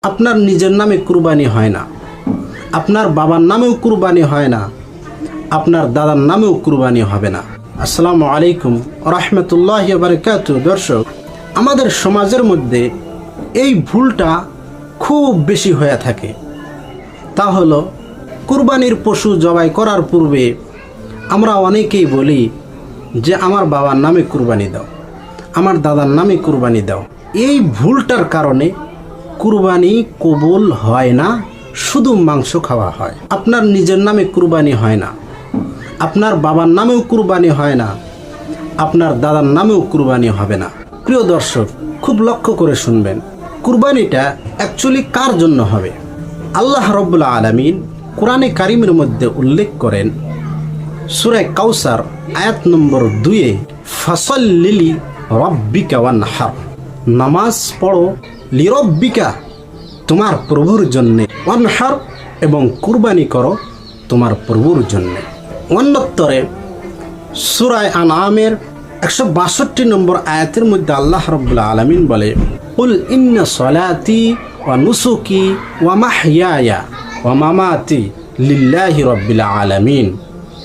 আপনার নিজের নামে কুরবানি হয় না, আপনার বাবার নামেও কুরবানি হয় না, আপনার দাদার নামেও কুরবানি হবে না। আসসালামু আলাইকুম রাহমাতুল্লাহি ওয়া বারাকাতুহু। দর্শক, আমাদের সমাজের মধ্যে এই ভুলটা খুব বেশি হয়ে থাকে। তা হলো, কুরবানির পশু জবাই করার পূর্বে আমরা অনেকেই বলি যে আমার বাবার নামে কুরবানি দাও, আমার দাদার নামে কুরবানি দাও। এই ভুলটার কারণে কুরবানি কবুল হয় না, শুধু মাংস খাওয়া হয়। আপনার নিজের নামে কুরবানি হয় না, আপনার বাবার নামেও কুরবানি হয় না, আপনার দাদার নামেও কুরবানি হবে না। প্রিয় দর্শক, খুব লক্ষ্য করে শুনবেন, কুরবানিটা অ্যাকচুয়ালি কার জন্য হবে? আল্লাহ রাব্বুল আলামিন কোরআনে কারিমের মধ্যে উল্লেখ করেন সূরা কাউসার আয়াত নম্বর 2-এ, ফাসাল্লি লিরাব্বিকা ওয়ানহার, নামাজ পড়ো লিরাব্বিকা, তোমার প্রভুর জন্যে, ওয়ানহার, এবং কুরবানি করো তোমার প্রভুর জন্যে। অন্যত্তরে সূরা আনআমের 162 নম্বর আয়াতের মধ্যে আল্লাহ রাব্বুল আলামিন বলে, কুল ইন্না সলাতি ওয়া নুসুকি ওয়া মাহইয়ায়া ওয়া মামাতি লিল্লাহি রাব্বিল আলামিন।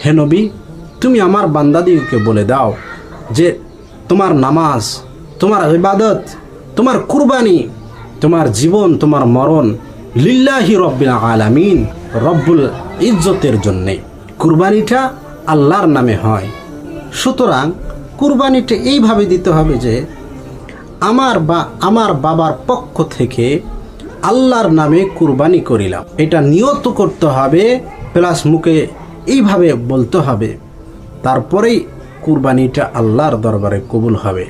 হে নবী, তুমি আমার বান্দাদিগকে বলে দাও যে তোমার নামাজ, তোমার ইবাদত, তোমার কুরবানি, তোমার জীবন, তোমার মরণ লিল্লাহি রাব্বিল আলামিন, রব্বুল ইজ্জতের জন্যে। কুরবানিটা আল্লাহর নামে হয়। সুতরাং কুরবানিটা এইভাবে দিতে হবে যে আমার বাবার পক্ষ থেকে আল্লাহর নামে কুরবানি করিলাম, এটা নিয়ত করতে হবে, প্লাস মুখে এইভাবে বলতে হবে, তারপরেই কুরবানিটা আল্লাহর দরবারে কবুল হবে।